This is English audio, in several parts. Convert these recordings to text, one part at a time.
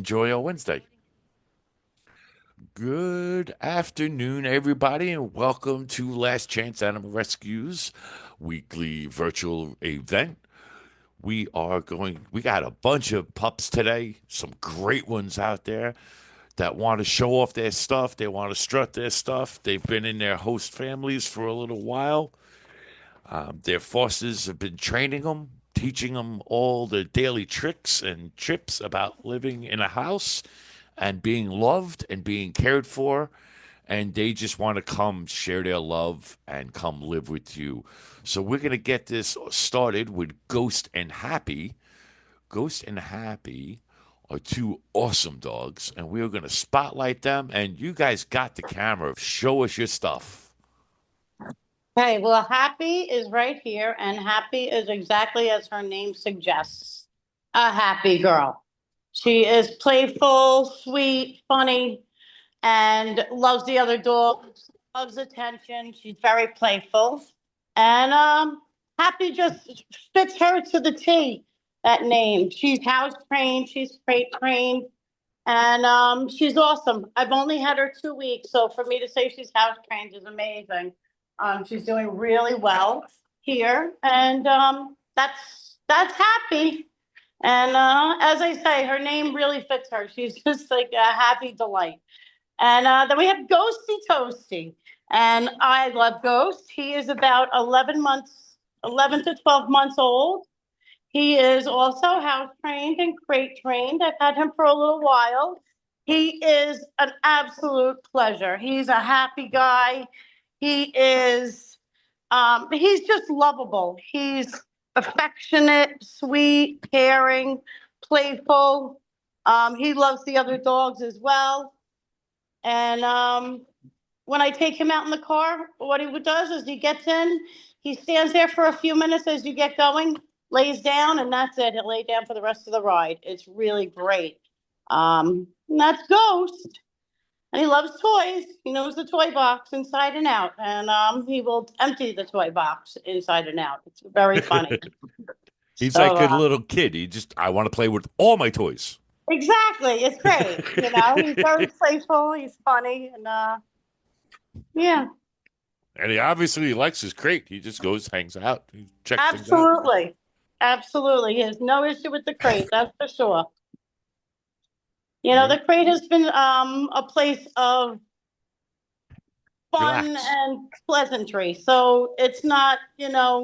Enjoy your Wednesday. Good afternoon, everybody, and welcome to Last Chance Animal Rescue's weekly virtual event. We got a bunch of pups today, some great ones out there that want to show off their stuff. They want to strut their stuff. They've been in their host families for a little while. Their fosters have been training them, teaching them all the daily tricks and tips about living in a house and being loved and being cared for. And they just want to come share their love and come live with you. So we're going to get this started with Ghost and Happy. Ghost and Happy are two awesome dogs, and we're going to spotlight them. And you guys got the camera. Show us your stuff. Okay, well, Happy is right here, and Happy is exactly as her name suggests, a happy girl. She is playful, sweet, funny, and loves the other dogs, loves attention. She's very playful. And Happy just fits her to the T, that name. She's house trained, she's crate trained, and she's awesome. I've only had her 2 weeks, so for me to say she's house trained is amazing. She's doing really well here, and that's Happy. And as I say, her name really fits her. She's just like a happy delight. And then we have Ghosty Toasty, and I love Ghost. He is about 11 to 12 months old. He is also house trained and crate trained. I've had him for a little while. He is an absolute pleasure. He's a happy guy. He's just lovable. He's affectionate, sweet, caring, playful. He loves the other dogs as well. And when I take him out in the car, what he does is he gets in, he stands there for a few minutes as you get going, lays down, and that's it. He'll lay down for the rest of the ride. It's really great. And that's Ghost. And he loves toys. He knows the toy box inside and out. And he will empty the toy box inside and out. It's very funny. He's So, like a little kid. I want to play with all my toys. exactly. It's great. He's very playful. He's funny. And yeah. And he obviously likes his crate. He just goes, hangs out, he checks things out. Absolutely. Absolutely. He has no issue with the crate, that's for sure. Yeah. The crate has been a place of fun Relax. and pleasantry. So it's not,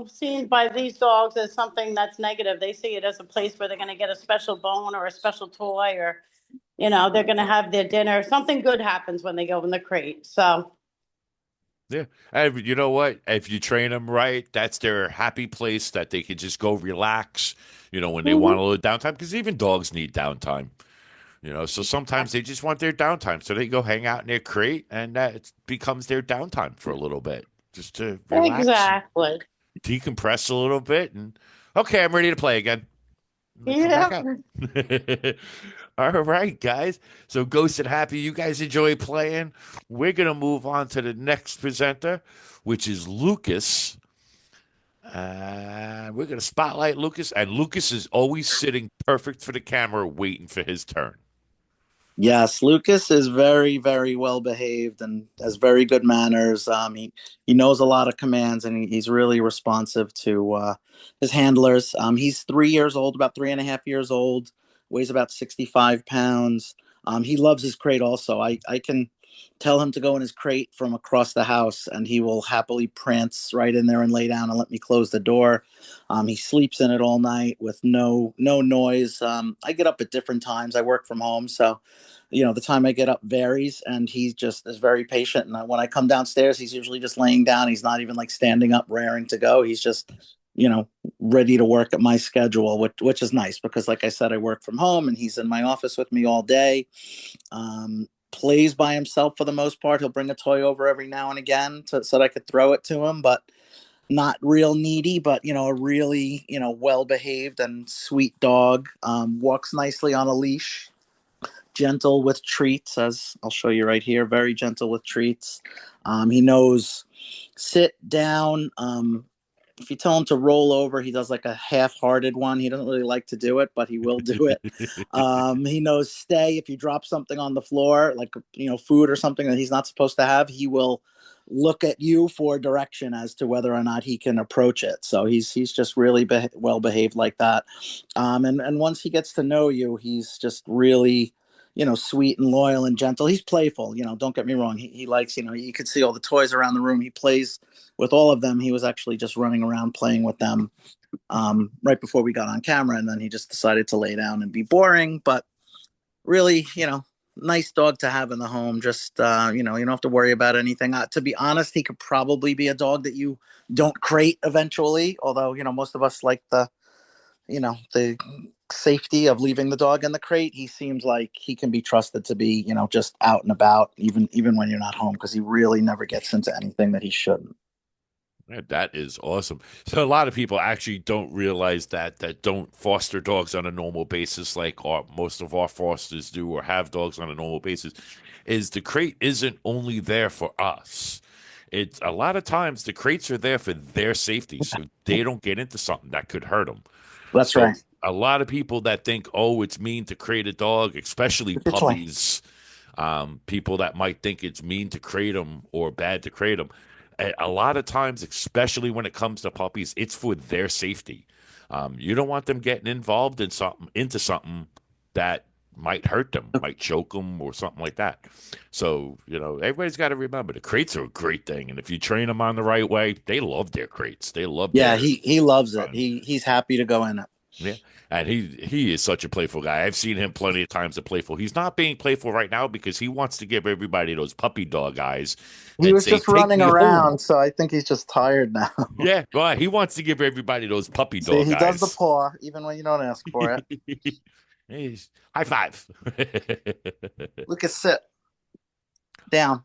seen by these dogs as something that's negative. They see it as a place where they're going to get a special bone or a special toy or, they're going to have their dinner. Something good happens when they go in the crate. So, Yeah. And you know what? If you train them right, that's their happy place that they can just go relax, when they want mhm. a little downtime. Because even dogs need downtime, So sometimes they just want their downtime. So they go hang out in their crate and that becomes their downtime for a little bit just to relax and Exactly. decompress a little bit. And okay, I'm ready to play again. And they come back Yeah. out. All right, guys. So Ghost and Happy, you guys enjoy playing. We're gonna move on to the next presenter, which is Lucas. We're gonna spotlight Lucas, and Lucas is always sitting perfect for the camera, waiting for his turn. Yes, Lucas is very, very well behaved and has very good manners. He knows a lot of commands and he's really responsive to his handlers. He's 3 years old, about 3.5 years old, weighs about 65 pounds. He loves his crate also. I can tell him to go in his crate from across the house and he will happily prance right in there and lay down and let me close the door. He sleeps in it all night with no noise. I get up at different times. I work from home, so the time I get up varies, and he just is very patient. And when I come downstairs, he's usually just laying down. He's not even like standing up, raring to go. He's just, ready to work at my schedule, which is nice because, like I said, I work from home, and he's in my office with me all day. Plays by himself for the most part. He'll bring a toy over every now and again so that I could throw it to him, but not real needy, but a really well behaved and sweet dog. Walks nicely on a leash, gentle with treats, as I'll show you right here. Very gentle with treats. He knows sit down, if you tell him to roll over, he does like a half-hearted one. He doesn't really like to do it, but he will do it. He knows stay. If you drop something on the floor, like food or something that he's not supposed to have, he will look at you for direction as to whether or not he can approach it. So he's just really well behaved like that. And once he gets to know you, he's just really sweet and loyal and gentle. He's playful. Don't get me wrong. He likes, you could see all the toys around the room. He plays with all of them. He was actually just running around playing with them right before we got on camera. And then he just decided to lay down and be boring. But really, nice dog to have in the home. Just, you don't have to worry about anything. To be honest, he could probably be a dog that you don't crate eventually. Although, most of us like the safety of leaving the dog in the crate. He seems like he can be trusted to be, just out and about, even when you're not home, because he really never gets into anything that he shouldn't. That is awesome. So a lot of people actually don't realize that don't foster dogs on a normal basis like most of our fosters do or have dogs on a normal basis, is the crate isn't only there for us. It's a lot of times the crates are there for their safety, so they don't get into something that could hurt them. That's So right. a lot of people that think, oh, it's mean to crate a dog, especially puppies, people that might think it's mean to crate them or bad to crate them. A lot of times, especially when it comes to puppies, it's for their safety. You don't want them getting involved in into something that might hurt them, might choke them, or something like that. So, everybody's got to remember the crates are a great thing, and if you train them on the right way, they love their crates. They love Yeah, their he loves it. He's happy to go in it. yeah. And he is such a playful guy. I've seen him plenty of times to playful. He's not being playful right now because he wants to give everybody those puppy dog eyes He and was say, just "Take running me home." around, so I think he's just tired now. Yeah, well, he wants to give everybody those puppy See, dog he does the eyes. paw even when you don't ask for it. High five. Lucas, sit down.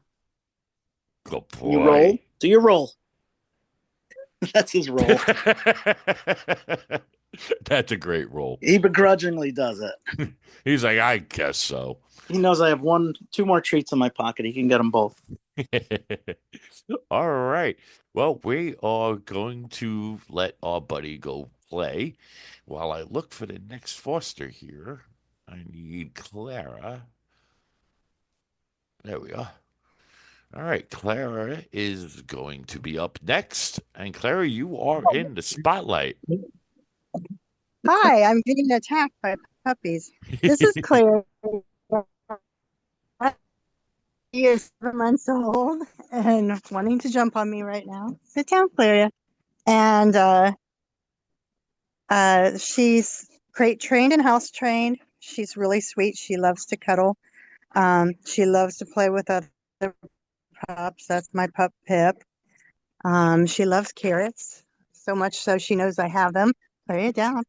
Good You roll. boy. Do you roll? That's his roll. That's a great roll. He begrudgingly does it. He's like, I guess so. He knows I have two more treats in my pocket. He can get them both. All right. Well, we are going to let our buddy go play while I look for the next foster here. I need Clara. There we are. All right. Clara is going to be up next. And Clara, you are in the spotlight. Hi, I'm being attacked by puppies. This is Claire. He is 7 months old and wanting to jump on me right now. Sit down, Claria. And she's crate trained and house trained. She's really sweet. She loves to cuddle. She loves to play with other pups. That's my pup Pip. She loves carrots so much so she knows I have them. Lay it down.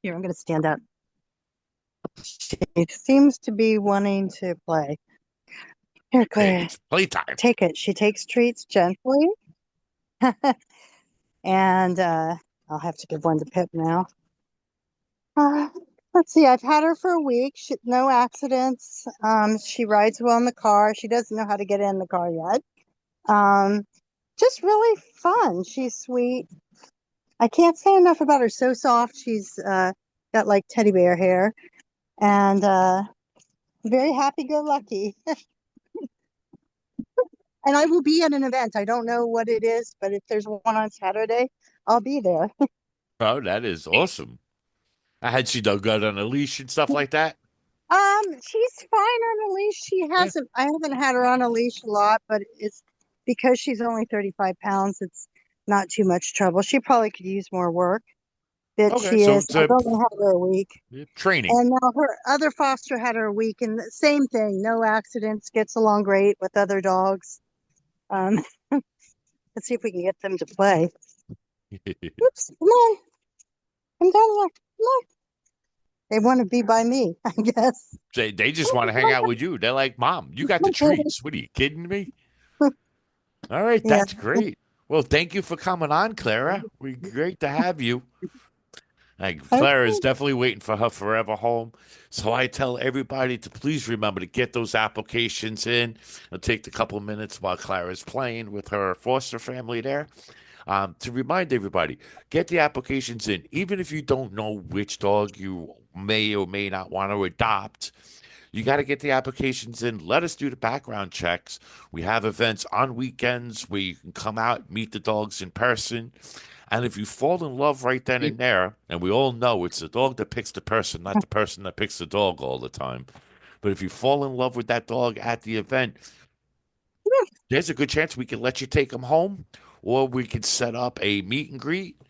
Here, I'm going to stand up. She seems to be wanting to play. Here, Claire. It's playtime. Take it. She takes treats gently. And I'll have to give one to Pip now. Let's see. I've had her for a week. No accidents. She rides well in the car. She doesn't know how to get in the car yet. Just really fun. She's sweet. I can't say enough about her. So soft. She's got like teddy bear hair. And very happy-go-lucky. And I will be at an event. I don't know what it is, but if there's one on Saturday, I'll be there. Oh, that is awesome. Had she done good on a leash and stuff like that? She's fine on a leash. I haven't had her on a leash a lot, but it's because she's only 35 pounds. It's not too much trouble. She probably could use more work. But Okay, she so is. it's I've only had her a week. training. And now her other foster had her a week, and the same thing. No accidents. Gets along great with other dogs. Let's see if we can get them to play. Oops, come on. Come down here. Come on. They want to be by me, I guess. They just want to hang out with you. They're like, Mom, you got the treats. What are you kidding me? All right, that's great. Well, thank you for coming on, Clara. We're great to have you. Clara is definitely waiting for her forever home. So I tell everybody to please remember to get those applications in. It'll take a couple minutes while Clara's playing with her foster family there. To remind everybody, get the applications in. Even if you don't know which dog you may or may not want to adopt, you got to get the applications in. Let us do the background checks. We have events on weekends where you can come out, meet the dogs in person. And if you fall in love right then and there, and we all know it's the dog that picks the person, not the person that picks the dog all the time. But if you fall in love with that dog at the event, there's a good chance we can let you take him home, or we can set up a meet and greet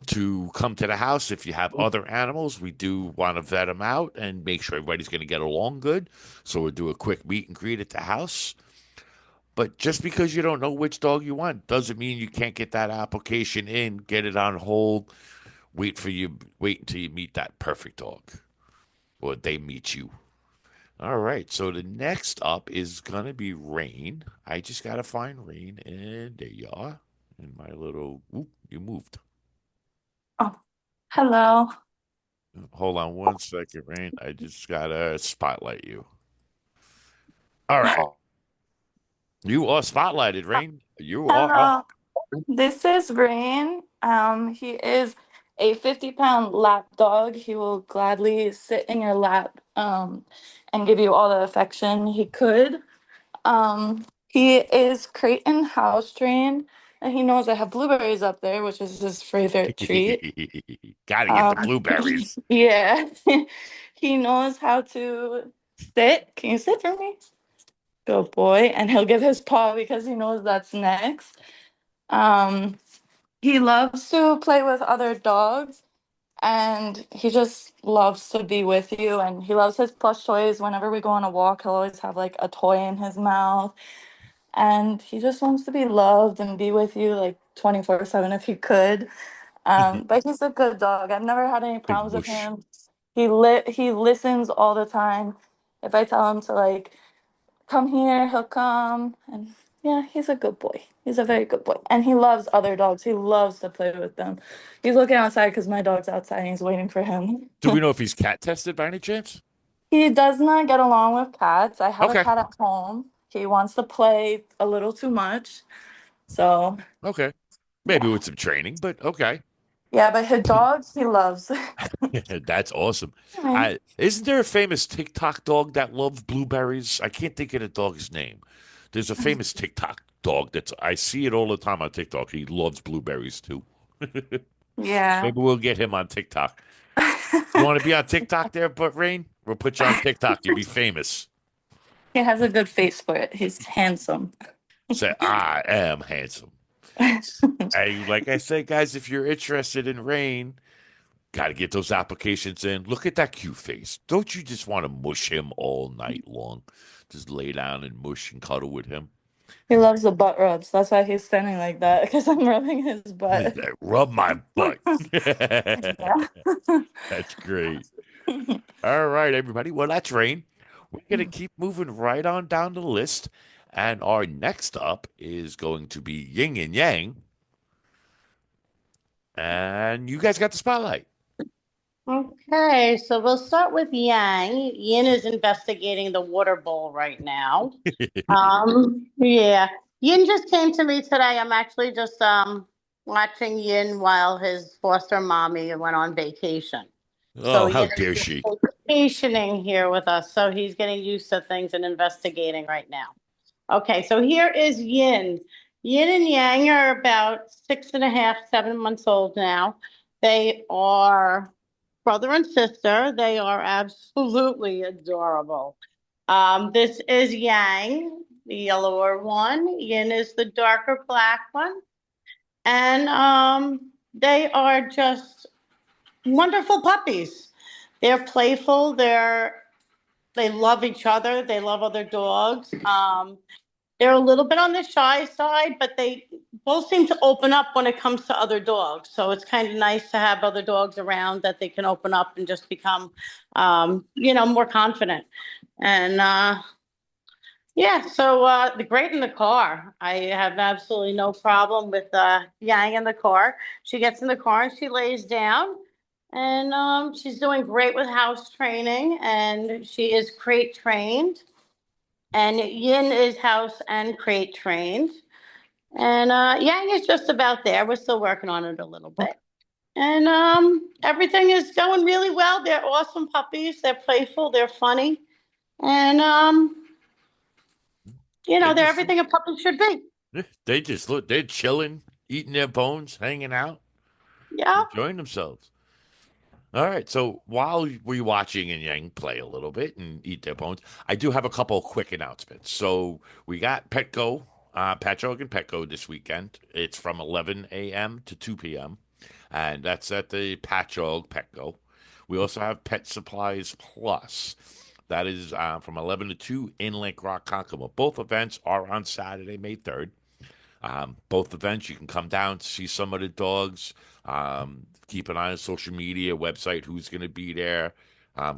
to come to the house. If you have other animals, we do want to vet them out and make sure everybody's going to get along good. So we'll do a quick meet and greet at the house. But just because you don't know which dog you want doesn't mean you can't get that application in, get it on hold, wait until you meet that perfect dog or they meet you. All right, so the next up is gonna be Rain. I just gotta find Rain, and there you are. In my little, oop, you moved. Oh, hello. Hold on one second, Rain. I just gotta spotlight you. All right, you are spotlighted, Rain. You are up. Hello. This is Rain. He is a 50-pound lap dog. He will gladly sit in your lap, and give you all the affection he could. He is crate and house trained, and he knows I have blueberries up there, which is his favorite treat. Gotta get the Um, blueberries. yeah, he knows how to sit. Can you sit for me? Good boy. And he'll give his paw because he knows that's next. Um, he loves to play with other dogs, and he just loves to be with you. And he loves his plush toys. Whenever we go on a walk, he'll always have like a toy in his mouth. And he just wants to be loved and be with you like 24/7 if he could. But he's a good dog. I've never had any Big problems with mush. him. He listens all the time. If I tell him to like come here, he'll come. And yeah, he's a good boy. He's a very good boy. And he loves other dogs. He loves to play with them. He's looking outside because my dog's outside and he's waiting for him. Do we know if he's cat tested by any chance? He does not get along with cats. I have a Okay, cat at home. He wants to play a little too much. So, okay. Maybe yeah. with some training, but okay. Yeah, but his dogs, he loves. That's awesome. Right. Isn't there a famous TikTok dog that loves blueberries? I can't think of the dog's name. There's a famous TikTok dog that's I see it all the time on TikTok. He loves blueberries too. Yeah. Maybe we'll get him on TikTok. You want to be on TikTok there, but Rain? We'll put you on TikTok. You'll be famous. He has a good face for it. He's handsome. Say, I am handsome. Like I said, guys, if you're interested in Rain, got to get those applications in. Look at that cute face. Don't you just want to mush him all night long? Just lay down and mush and cuddle with him. He loves the butt rubs. That's why he's standing like that, because I'm rubbing his butt. Rub my butt. Yeah. That's great. All right, everybody. Well, that's Rain. We're going to keep moving right on down the list. And our next up is going to be Yin and Yang. And you guys got the spotlight. Okay, so we'll start with Yang. Yin is investigating the water bowl right now. Yeah. Yin just came to me today. I'm actually just watching Yin while his foster mommy went on vacation. Oh, how Yin dare is she? vacationing here with us. So he's getting used to things and investigating right now. Okay, so here is Yin. Yin and Yang are about 6.5, 7 months old now. They are brother and sister. They are absolutely adorable. This is Yang, the yellower one. Yin is the darker black one. And they are just wonderful puppies. They're playful. They love each other. They love other dogs. They're a little bit on the shy side, but they both seem to open up when it comes to other dogs. So it's kind of nice to have other dogs around that they can open up and just become, more confident. And yeah, so the great in the car. I have absolutely no problem with Yang in the car. She gets in the car and she lays down. And she's doing great with house training, and she is crate trained. And Yin is house and crate trained. And Yang is just about there. We're still working on it a little bit. And everything is going really well. They're awesome puppies. They're playful. They're funny. And They they're just everything a puppy should be. they just look. They're chilling, eating their bones, hanging out, Yeah. enjoying themselves. All right. So while we're watching and Yang play a little bit and eat their bones, I do have a couple of quick announcements. So we got Petco, Patchogue and Petco this weekend. It's from 11 a.m. to 2 p.m. And that's at the Patchogue Petco. We also have Pet Supplies Plus. That is from 11 to 2 in Lake Rock, Kokomo. Both events are on Saturday, May 3rd. Both events, you can come down to see some of the dogs. Keep an eye on social media, website, who's going to be there,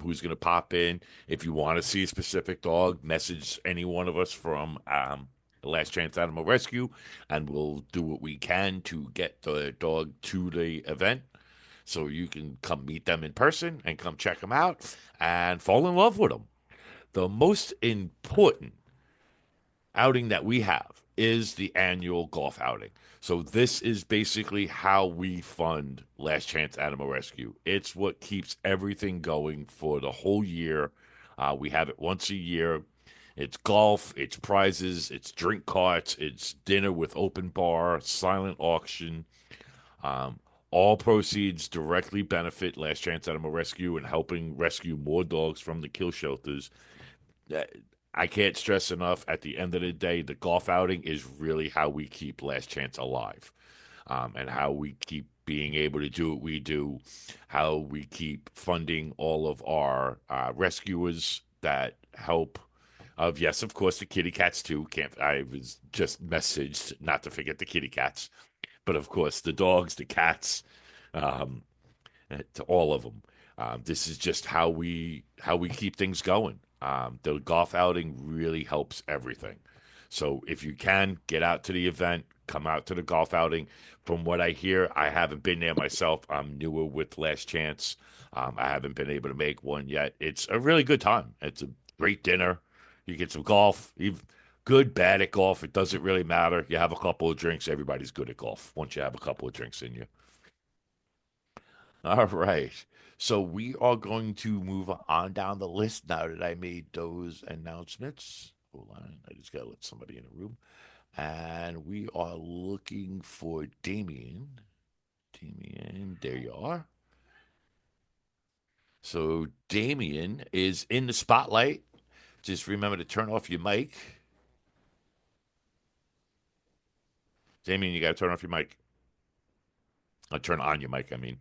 who's going to pop in. If you want to see a specific dog, message any one of us from the Last Chance Animal Rescue, and we'll do what we can to get the dog to the event so you can come meet them in person and come check them out and fall in love with them. The most important outing that we have is the annual golf outing. So this is basically how we fund Last Chance Animal Rescue. It's what keeps everything going for the whole year. We have it once a year. It's golf, it's prizes, it's drink carts, it's dinner with open bar, silent auction. Um, all proceeds directly benefit Last Chance Animal Rescue and helping rescue more dogs from the kill shelters. uh, I can't stress enough. At the end of the day, the golf outing is really how we keep Last Chance alive, and how we keep being able to do what we do, how we keep funding all of our rescuers that help. Of yes, of course, the kitty cats too. Can't I was just messaged not to forget the kitty cats, but of course the dogs, the cats, um, to all of them. This is just how we keep things going. The golf outing really helps everything. So if you can get out to the event, come out to the golf outing. From what I hear, I haven't been there myself. I'm newer with Last Chance. I haven't been able to make one yet. It's a really good time. It's a great dinner. You get some golf. Good, bad at golf. It doesn't really matter. You have a couple of drinks. Everybody's good at golf once you have a couple of drinks in you. All right. So we are going to move on down the list now that I made those announcements. Hold on. I just got to let somebody in the room. And we are looking for Damien. Damien, there you are. So Damien is in the spotlight. Just remember to turn off your mic. Damien, you got to turn off your mic. Turn on your mic, I mean.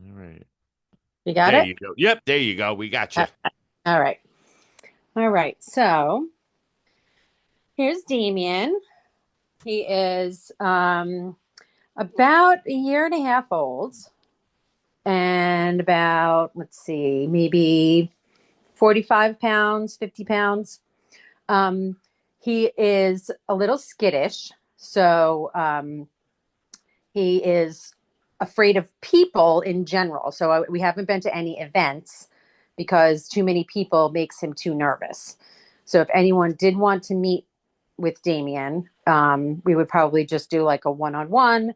All right. You got There it? you go. Yep, there you go. We got you. All right. All right. So here's Damien. He is about a year and a half old and about, let's see, maybe 45 pounds, 50 pounds. He is a little skittish. So he is afraid of people in general. So we haven't been to any events because too many people makes him too nervous. So if anyone did want to meet with Damien, we would probably just do like a one-on-one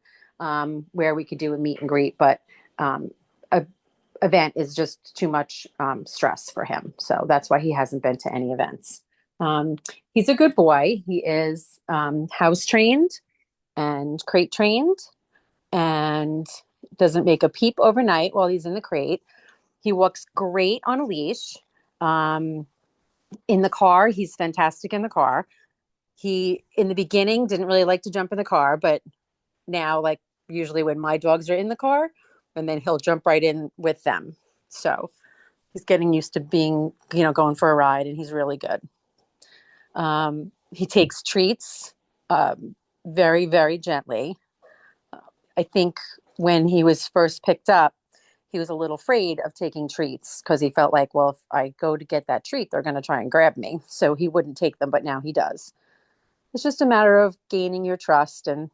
where we could do a meet and greet. But a event is just too much stress for him. So that's why he hasn't been to any events. He's a good boy. He is house trained and crate trained and doesn't make a peep overnight while he's in the crate. He walks great on a leash. In the car, he's fantastic in the car. He, in the beginning, didn't really like to jump in the car, but now, like, usually when my dogs are in the car, and then he'll jump right in with them. So he's getting used to being, going for a ride, and he's really good. He takes treats very, very gently. I think when he was first picked up, he was a little afraid of taking treats because he felt like, well, if I go to get that treat, they're going to try and grab me. So he wouldn't take them, but now he does. It's just a matter of gaining your trust and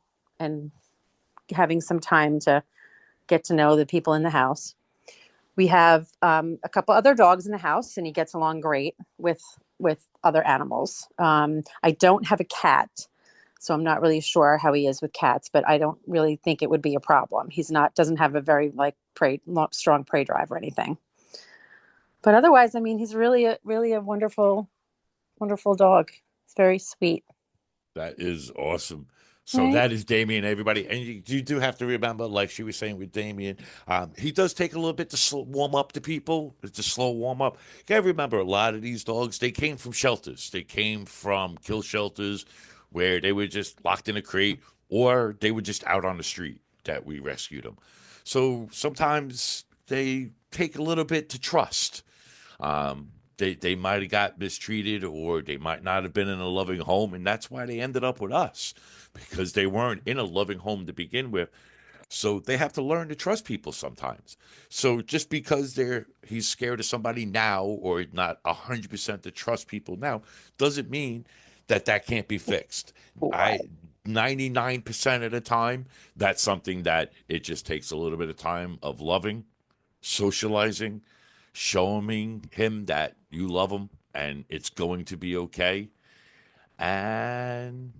having some time to get to know the people in the house. We have a couple other dogs in the house, and he gets along great with other animals. I don't have a cat, so I'm not really sure how he is with cats, but I don't really think it would be a problem. He's not doesn't have a very like strong prey drive or anything. But otherwise, I mean, he's really a wonderful dog. It's very sweet. That is awesome. So Right. that is Damien, everybody. And you do have to remember, like she was saying with Damien, he does take a little bit to warm up to people. It's a slow warm up. You gotta remember, a lot of these dogs, they came from shelters. They came from kill shelters where they were just locked in a crate or they were just out on the street that we rescued them. So sometimes they take a little bit to trust. They might have got mistreated or they might not have been in a loving home, and that's why they ended up with us because they weren't in a loving home to begin with. So they have to learn to trust people sometimes. So just because he's scared of somebody now or not 100% to trust people now doesn't mean that can't be fixed. I 99% of the time, that's something that it just takes a little bit of time of loving, socializing, showing him that you love him and it's going to be okay. And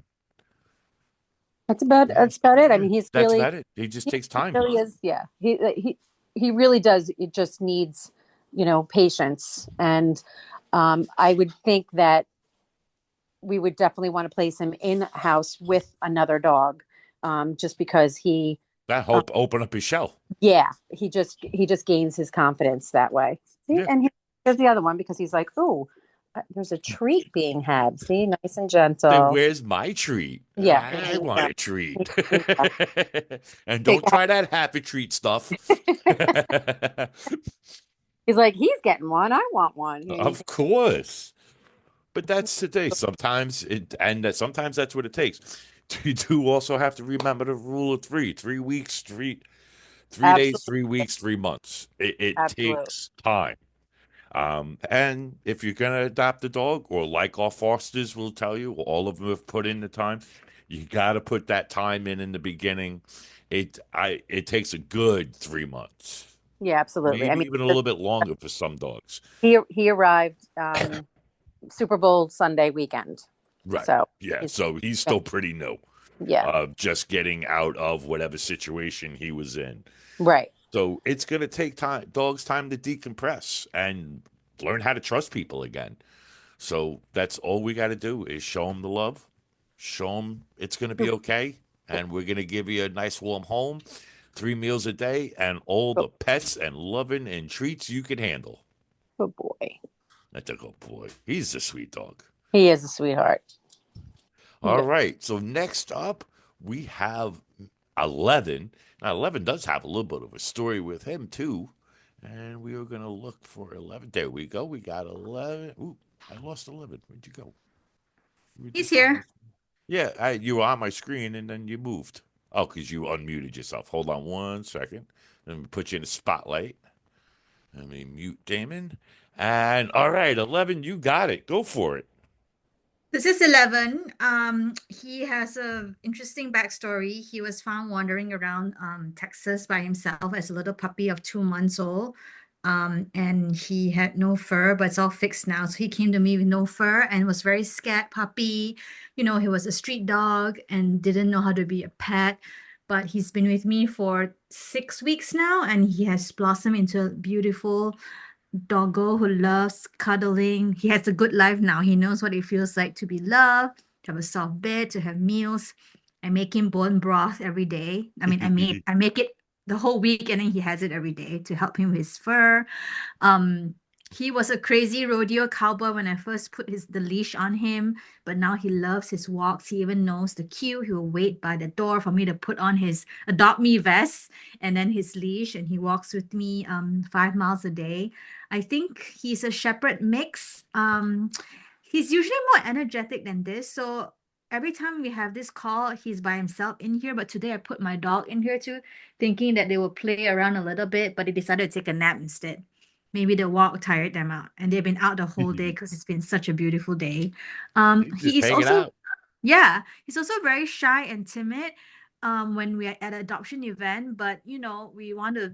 That's about it. I mean, he's that's really about it. It just takes he time. really is. Yeah, he really does. It just needs, patience. And I would think that we would definitely want to place him in a house with another dog, just because That hope open up his shell. yeah, he just gains his confidence that way. See, Yeah. and here's the other one because he's like, oh, there's a treat being had. See, nice and gentle. Then where's my treat? Yeah. I want a treat. Yeah. And don't try that happy treat stuff. He's like, he's getting one. I want one. Of course. But that's today. Sometimes sometimes that's what it takes. You do also have to remember the rule of 3. 3 weeks, 3 days, 3 weeks, 3 months. It takes time. And if you're gonna adopt a dog, or like our fosters will tell you, all of them have put in the time. You got to put that time in the beginning. It takes a good 3 months. Yeah, absolutely. Maybe I mean, even a little bit longer for some dogs. he arrived Super Bowl Sunday weekend. Right. So yeah. So he's still pretty new. Yeah. Just getting out of whatever situation he was in. Right. So it's gonna take dogs time to decompress and learn how to trust people again. So that's all we got to do is show them the love, show them it's going to be okay, and we're going to give you a nice warm home, 3 meals a day, and all the pets and loving and treats you can handle. Good boy. That's a good boy. He's a sweet dog. He is a sweetheart. All right. So next up, we have 11. Now, 11 does have a little bit of a story with him, too. And we are going to look for 11. There we go. We got 11. Ooh, I lost 11. Where'd you go? He's here. Yeah, you were on my screen and then you moved. Oh, because you unmuted yourself. Hold on 1 second. Let me put you in the spotlight. Let me mute Damon. And all right, 11, you got it. Go for it. This is 11. He has an interesting backstory. He was found wandering around Texas by himself as a little puppy of 2 months old. And he had no fur, but it's all fixed now. So he came to me with no fur and was very scared puppy. He was a street dog and didn't know how to be a pet. But he's been with me for 6 weeks now, and he has blossomed into a beautiful doggo who loves cuddling. He has a good life now. He knows what it feels like to be loved, to have a soft bed, to have meals. I make him bone broth every day. I mean, I make it the whole week, and then he has it every day to help him with his fur. He was a crazy rodeo cowboy when I first put the leash on him, but now he loves his walks. He even knows the cue. He will wait by the door for me to put on his Adopt Me vest and then his leash, and he walks with me 5 miles a day. I think he's a shepherd mix. He's usually more energetic than this, so every time we have this call, he's by himself in here. But today I put my dog in here too, thinking that they will play around a little bit, but they decided to take a nap instead. Maybe the walk tired them out, and they've been out the whole day because it's been such a beautiful day. He's also, yeah, he's also very shy and timid when we are at an adoption event, but we want to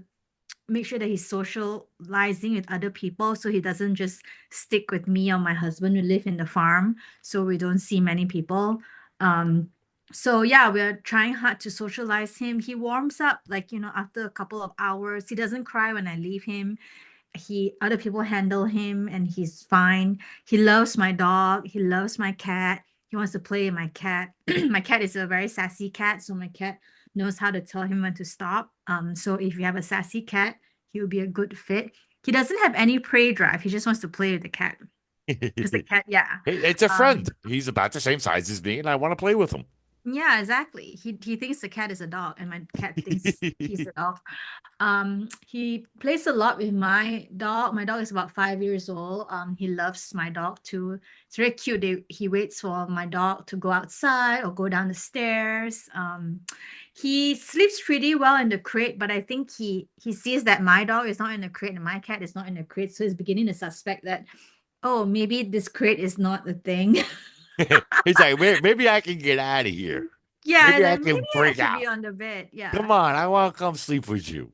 make sure that he's socializing with other people, so he doesn't just stick with me or my husband who live in the farm, so we don't see many people. So yeah, we're trying hard to socialize him. He warms up like, after a couple of hours. He doesn't cry when I leave him. Other people handle him and he's fine. He loves my dog. He loves my cat. He wants to play with my cat. My cat is a very sassy cat, so my cat knows how to tell him when to stop. So if you have a sassy cat, he will be a good fit. He doesn't have any prey drive. He just wants to play with the cat. Because the cat, yeah. Hey, it's a friend. He's about the same size as me, and I want to play with him. Yeah, exactly. He thinks the cat is a dog, and my cat thinks he's a dog. He plays a lot with my dog. My dog is about 5 years old. He loves my dog too. It's very cute. He waits for my dog to go outside or go down the stairs. He sleeps pretty well in the crate, but I think he sees that my dog is not in the crate and my cat is not in the crate, so he's beginning to suspect that, oh, maybe this crate is not the thing. He's like, maybe I can get out of here. Yeah, Maybe I then can maybe I break should out. be on the bed. Yeah. Come on, I want to come sleep with you.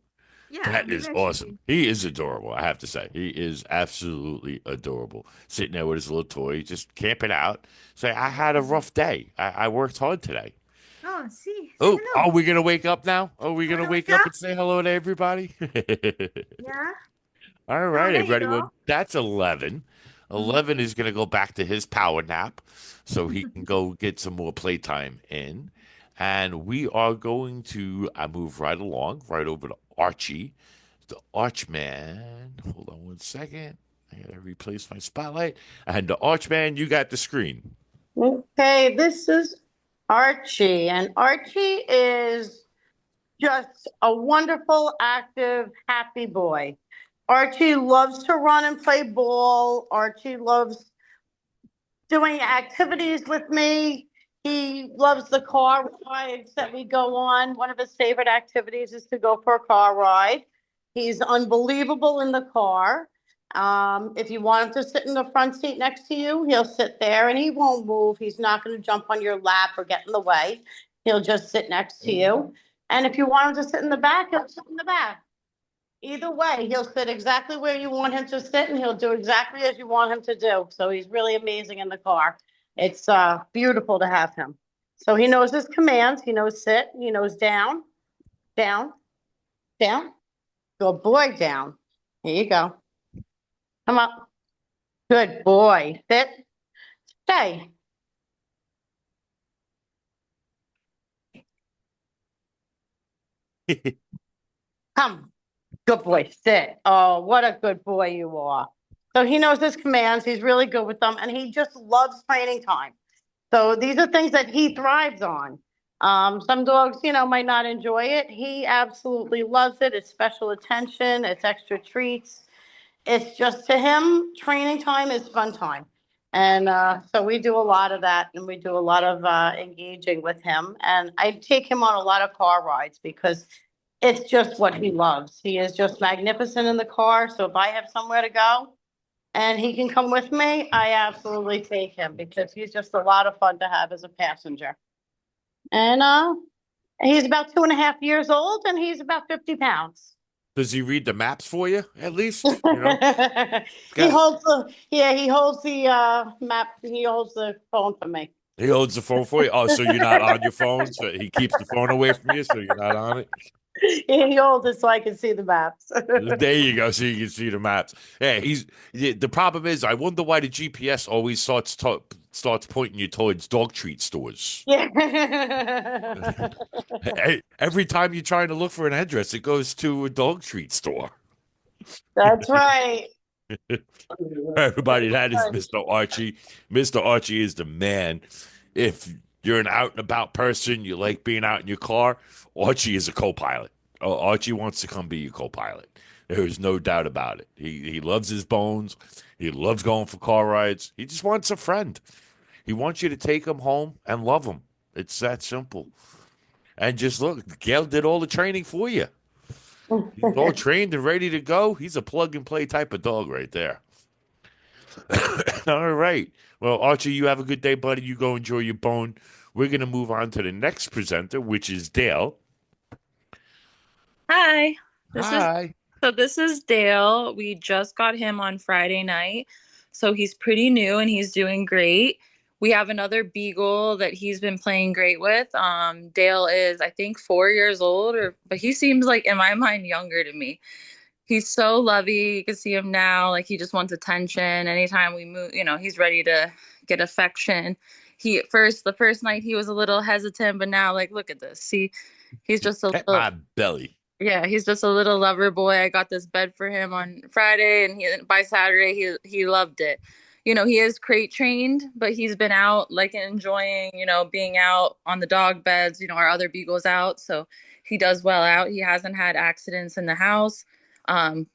Yeah, That maybe is I should awesome. be. He is adorable, I have to say. He is absolutely adorable. Sitting there with his little toy, just camping out. Say, I had a rough day. I worked hard today. Oh, see, say Oh, hello. are we going to wake up now? Are we going to Wanna wake wake up up? and say hello to everybody? Yeah. All Oh, right, there you everybody. go. Well, that's 11. Mhm. 11 is going to go back to his power nap so he can go get some more playtime in. And we are going to move right along, right over to Archie, the Archman. Hold on one second. I got to replace my spotlight. And the Archman, you got the screen. Okay, this is Archie, and Archie is just a wonderful, active, happy boy. Archie loves to run and play ball. Archie loves doing activities with me. He loves the car rides that we go on. One of his favorite activities is to go for a car ride. He's unbelievable in the car. If you want him to sit in the front seat next to you, he'll sit there and he won't move. He's not going to jump on your lap or get in the way. He'll just sit next to you. And if you want him to sit in the back, he'll sit in the back. Either way, he'll sit exactly where you want him to sit and he'll do exactly as you want him to do. So he's really amazing in the car. It's beautiful to have him. So he knows his commands. He knows sit. He knows down, down, down. Good boy, down. Here you go. Come up. Good boy. Sit. Stay. Come. Good boy. Sit. Oh, what a good boy you are. So he knows his commands. He's really good with them. And he just loves training time. So these are things that he thrives on. Some dogs, might not enjoy it. He absolutely loves it. It's special attention. It's extra treats. It's just to him, training time is fun time. And so we do a lot of that and we do a lot of engaging with him. And I take him on a lot of car rides because it's just what he loves. He is just magnificent in the car. So if I have somewhere to go and he can come with me, I absolutely take him because he's just a lot of fun to have as a passenger. And he's about 2.5 years old and he's about 50 pounds. Does he read the maps for you, at least? You know? He holds the map. He holds the phone for me. He holds the phone for you? Oh, so you're not on your phone? So he keeps the phone away from you so you're not on it? He holds it so I can see the maps. There you go, so you can see the maps. Yeah, the problem is, I wonder why the GPS always starts pointing you towards dog treat stores. Yeah. Every time you're trying to look for an address, it goes to a dog treat store. That's right. Everybody, that is Mr. Archie. Mr. Archie is the man. If you're an out and about person, you like being out in your car, Archie is a co-pilot. Archie wants to come be your co-pilot. There's no doubt about it. He loves his bones. He loves going for car rides. He just wants a friend. He wants you to take him home and love him. It's that simple. And just look, Gail did all the training for you. He's all trained and ready to go. He's a plug and play type of dog right there. All right. Well, Archie, you have a good day, buddy. You go enjoy your bone. We're going to move on to the next presenter, which is Dale. Hi. This is Hi. So this is Dale. We just got him on Friday night. So he's pretty new and he's doing great. We have another beagle that he's been playing great with. Dale is, I think, 4 years old, but he seems like, in my mind, younger to me. He's so lovey. You can see him now. Like he just wants attention. Anytime we move, he's ready to get affection. The first night he was a little hesitant, but now, like, look at this. See, he's just a Pet little. my belly. Yeah, he's just a little lover boy. I got this bed for him on Friday, and by Saturday he loved it. He is crate trained, but he's been out like enjoying, being out on the dog beds. Our other beagle's out, so he does well out. He hasn't had accidents in the house.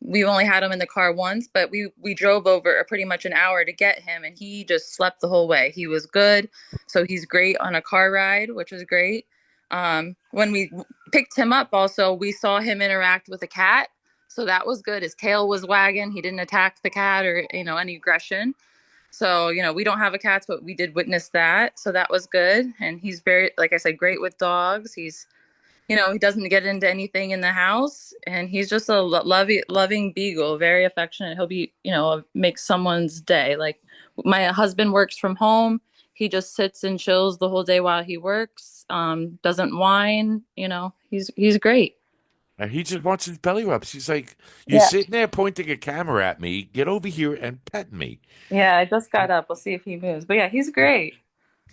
We've only had him in the car once, but we drove over pretty much an hour to get him, and he just slept the whole way. He was good, so he's great on a car ride, which is great. When we picked him up, also, we saw him interact with a cat. So that was good. His tail was wagging. He didn't attack the cat or, any aggression. So, we don't have a cat, but we did witness that. So that was good. And he's very, like I said, great with dogs. He's, he doesn't get into anything in the house. And he's just a loving beagle, very affectionate. He'll be, make someone's day. Like my husband works from home. He just sits and chills the whole day while he works. Doesn't whine. He's great. And he just wants his belly rubs. He's like, you're sitting there pointing a camera at me. Get over here and pet me. Yeah, I just got up. We'll see if he moves. But yeah, he's great.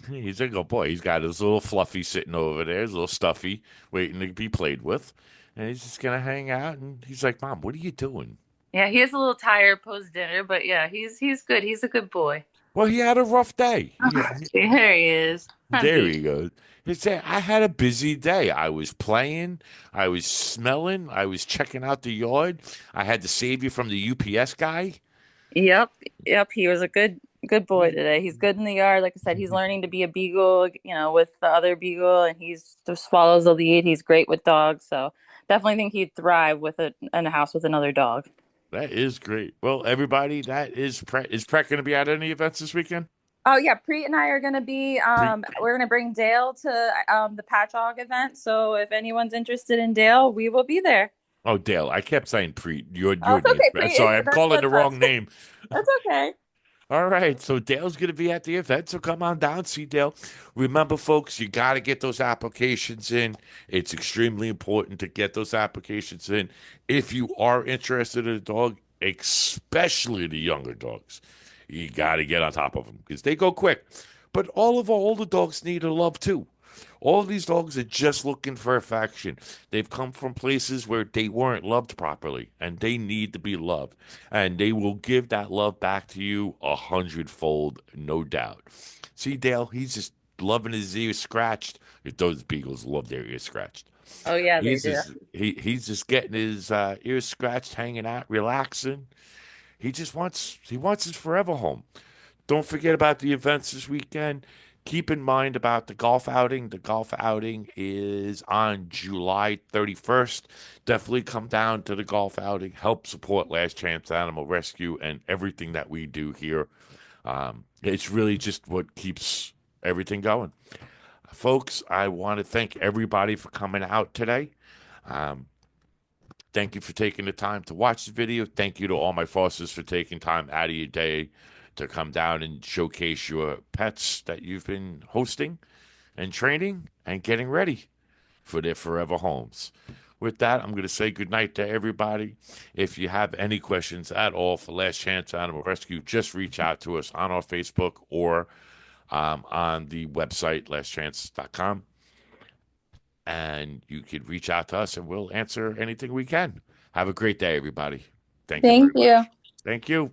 He's a good boy. He's got his little fluffy sitting over there, his little stuffy, waiting to be played with. And he's just going to hang out. And he's like, Mom, what are you doing? Yeah, he is a little tired post dinner, but yeah, he's good. He's a good boy. Well, he had a rough day. There he is. There he goes. He said, I had a busy day. I was playing, I was smelling, I was checking out the yard. I had to save you from the UPS guy. Yep. He was a good boy today. He's good in the yard. Like I said, he's learning to be a beagle, with the other beagle, and he's just follows the lead. He's great with dogs. So definitely think he'd thrive in a house with another dog. That is great. Well, everybody, that is Pret. Is Pret going to be at any events this weekend? Oh yeah, Preet and I are going to be. We're going to bring Dale to the Patchogue event. So if anyone's interested in Dale, we will be there. Oh, Dale, I kept saying Preet. Your It's name. okay, Preet. Sorry, I'm calling the wrong name. That's okay. All right, so Dale's going to be at the event, so come on down, see Dale. Remember, folks, you got to get those applications in. It's extremely important to get those applications in. If you are interested in a dog, especially the younger dogs, you got to get on top of them because they go quick. But all of our older dogs need a love too. All of these dogs are just looking for affection. They've come from places where they weren't loved properly, and they need to be loved. And they will give that love back to you 100-fold, no doubt. See, Dale, he's just loving his ears scratched. Those beagles love their ears scratched. Oh yeah, they do. He's just getting his ears scratched, hanging out, relaxing. He wants his forever home. Don't forget about the events this weekend. Keep in mind about the golf outing. The golf outing is on July 31st. Definitely come down to the golf outing. Help support Last Chance Animal Rescue and everything that we do here. It's really just what keeps everything going. Folks, I want to thank everybody for coming out today. Thank you for taking the time to watch the video. Thank you to all my fosters for taking time out of your day to come down and showcase your pets that you've been hosting and training and getting ready for their forever homes. With that, I'm going to say goodnight to everybody. If you have any questions at all for Last Chance Animal Rescue, just reach out to us on our Facebook or on the website, lastchance.com. And you could reach out to us and we'll answer anything we can. Have a great day, everybody. Thank you. Thank you. Thank you.